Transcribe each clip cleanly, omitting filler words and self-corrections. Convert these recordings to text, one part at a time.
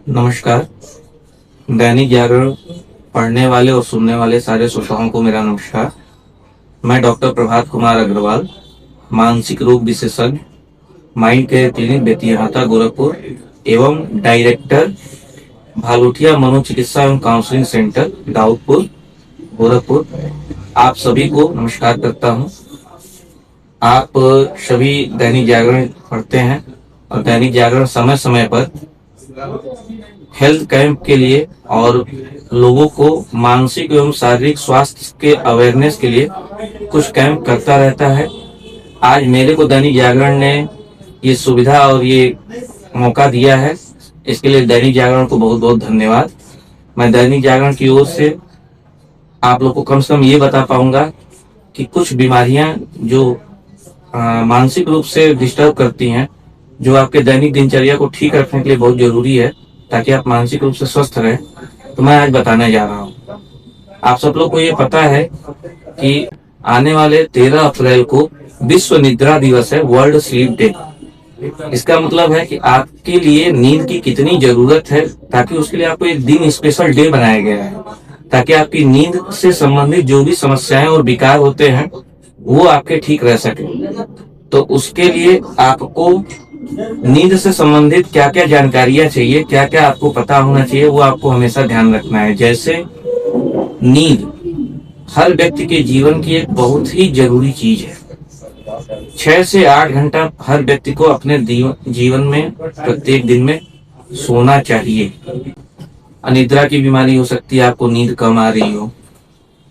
नमस्कार। दैनिक जागरण पढ़ने वाले और सुनने वाले सारे श्रोताओं को मेरा नमस्कार। मैं डॉक्टर प्रभात कुमार अग्रवाल, मानसिक रोग विशेषज्ञ, mind care clinic Betiahata Gorakhpur एवं डायरेक्टर भालुटिया मनोचिकित्सा एवं काउंसलिंग सेंटर दाऊदपुर गोरखपुर, आप सभी को नमस्कार करता हूं। आप सभी दैनिक जागरण पढ़ते हैं और दैनिक जागरण समय समय पर हेल्थ कैंप के लिए और लोगों को मानसिक एवं शारीरिक स्वास्थ्य के अवेयरनेस के लिए कुछ कैंप करता रहता है। आज मेरे को दैनिक जागरण ने ये सुविधा और ये मौका दिया है, इसके लिए दैनिक जागरण को बहुत बहुत धन्यवाद। मैं दैनिक जागरण की ओर से आप लोग को कम से कम ये बता पाऊंगा कि कुछ बीमारियां जो मानसिक रूप से डिस्टर्ब करती हैं, जो आपके दैनिक दिनचर्या को ठीक रखने के लिए बहुत जरूरी है ताकि आप मानसिक रूप से स्वस्थ रहें, तो मैं आज बताने जा रहा हूँ। आप सब लोग को ये पता है कि आने वाले 13 अप्रैल को विश्व निद्रा दिवस है, वर्ल्ड स्लीप डे। इसका मतलब है कि आपके लिए नींद की कितनी जरूरत है, ताकि उसके लिए आपको एक दिन स्पेशल डे बनाया गया है, ताकि आपकी नींद से संबंधित जो भी समस्याएं और विकार होते हैं वो आपके ठीक रह सके। तो उसके लिए आपको नींद से संबंधित क्या क्या जानकारियां चाहिए, क्या क्या आपको पता होना चाहिए, वो आपको हमेशा ध्यान रखना है। जैसे नींद हर व्यक्ति के जीवन की एक बहुत ही जरूरी चीज है। 6 से 8 घंटा हर व्यक्ति को अपने जीवन में प्रत्येक दिन में सोना चाहिए। अनिद्रा की बीमारी हो सकती है, आपको नींद कम आ रही हो,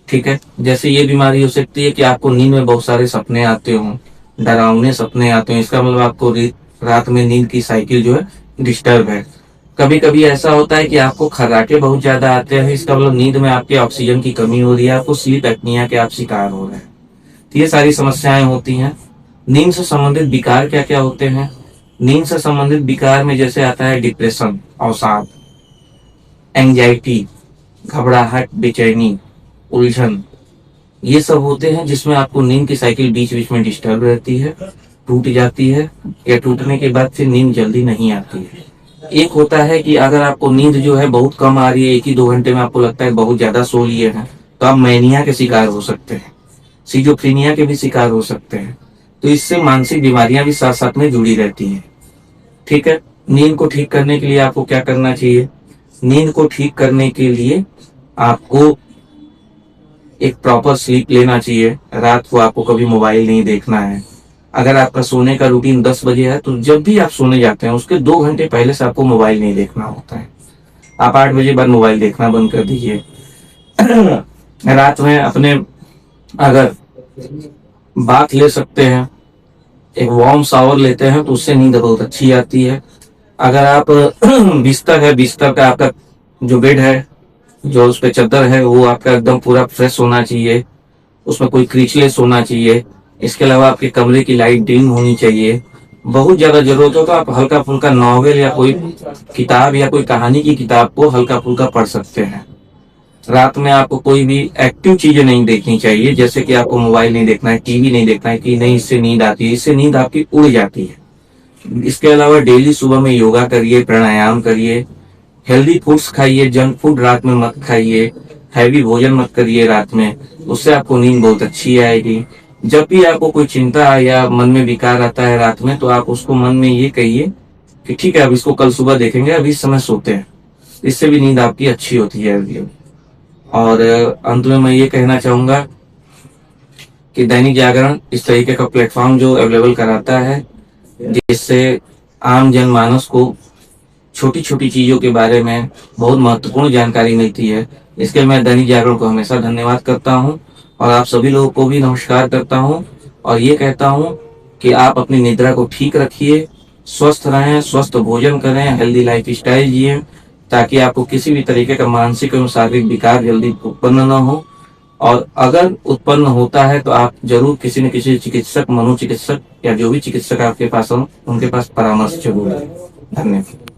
ठीक है। जैसे ये बीमारी हो सकती है कि आपको नींद में बहुत सारे सपने आते हो, डरावने सपने आते हैं, इसका मतलब आपको रात में नींद की साइकिल जो है डिस्टर्ब है। कभी कभी ऐसा होता है कि आपको खर्राटे बहुत ज्यादा आते हैं, इसका मतलब नींद में आपके ऑक्सीजन की कमी हो रही है, आपको स्लीप एपनिया के आप शिकार हो रहे हैं। तो ये सारी समस्याएं होती हैं। नींद से संबंधित विकार क्या क्या होते हैं? नींद से संबंधित विकार में जैसे आता है डिप्रेशन, अवसाद, एंजाइटी, घबराहट, बेचैनी, उलझन, ये सब होते हैं जिसमें आपको नींद की साइकिल बीच बीच में डिस्टर्ब रहती है, टूट जाती है, या टूटने के बाद फिर नींद जल्दी नहीं आती है। एक होता है कि अगर आपको नींद जो है बहुत कम आ रही है, 1 ही 2 घंटे में आपको लगता है बहुत ज्यादा सो लिए हैं, तो आप मैनिया के शिकार हो सकते हैं, सिजोफ्रेनिया के भी शिकार हो सकते हैं। तो इससे मानसिक बीमारियां भी साथ साथ में जुड़ी रहती हैं, ठीक है। नींद को ठीक करने के लिए आपको क्या करना चाहिए? नींद को ठीक करने के लिए आपको एक प्रॉपर स्लीप लेना चाहिए। रात को आपको कभी मोबाइल नहीं देखना है। अगर आपका सोने का रूटीन 10 बजे है, तो जब भी आप सोने जाते हैं उसके 2 घंटे पहले से आपको मोबाइल नहीं देखना होता है। आप 8 बजे बाद मोबाइल देखना बंद कर दीजिए। रात में अपने अगर बाथ ले सकते हैं, एक वार्म शावर लेते हैं, तो उससे नींद बहुत अच्छी आती है। अगर आप बिस्तर है, बिस्तर का आपका जो बेड है, जो उस पे चादर है, वो आपका एकदम पूरा फ्रेश होना चाहिए, उसमें कोई क्रीचलेस होना चाहिए। इसके अलावा आपके कमरे की लाइट डिम होनी चाहिए। बहुत ज्यादा जरूरत हो तो आप हल्का फुल्का नॉवेल या कोई किताब या कोई कहानी की किताब को हल्का फुल्का पढ़ सकते हैं। रात में आपको कोई भी एक्टिव चीजें नहीं देखनी चाहिए, जैसे कि आपको मोबाइल नहीं देखना है, टीवी नहीं देखना है कि नहीं, इससे नींद आती है, इससे नींद आपकी उड़ जाती है। इसके अलावा डेली सुबह में योगा करिए, प्राणायाम करिए, हेल्दी फूड्स खाइए, जंक फूड रात में मत खाइए, हैवी भोजन मत करिए रात में, उससे आपको नींद बहुत अच्छी आएगी। जब भी आपको कोई चिंता या मन में विकार आता है रात में, तो आप उसको मन में ये कहिए कि ठीक है, अब इसको कल सुबह देखेंगे, अभी इस समय सोते हैं। इससे भी नींद आपकी अच्छी होती है। और अंत में मैं ये कहना चाहूंगा कि दैनिक जागरण इस तरीके का प्लेटफॉर्म जो अवेलेबल कराता है, जिससे आम जनमानस को छोटी छोटी चीजों के बारे में बहुत महत्वपूर्ण जानकारी मिलती है, इसके लिए मैं दैनिक जागरण को हमेशा धन्यवाद करता हूं और आप सभी लोगों को भी नमस्कार करता हूं। और ये कहता हूं कि आप अपनी निद्रा को ठीक रखिए, स्वस्थ रहें, स्वस्थ भोजन करें, हेल्दी लाइफ स्टाइल जिए, ताकि आपको किसी भी तरीके का मानसिक एवं शारीरिक विकार जल्दी उत्पन्न न हो। और अगर उत्पन्न होता है तो आप जरूर किसी न किसी चिकित्सक, मनोचिकित्सक या जो भी चिकित्सक आपके पास हो, उनके पास परामर्श जरूर लें। धन्यवाद।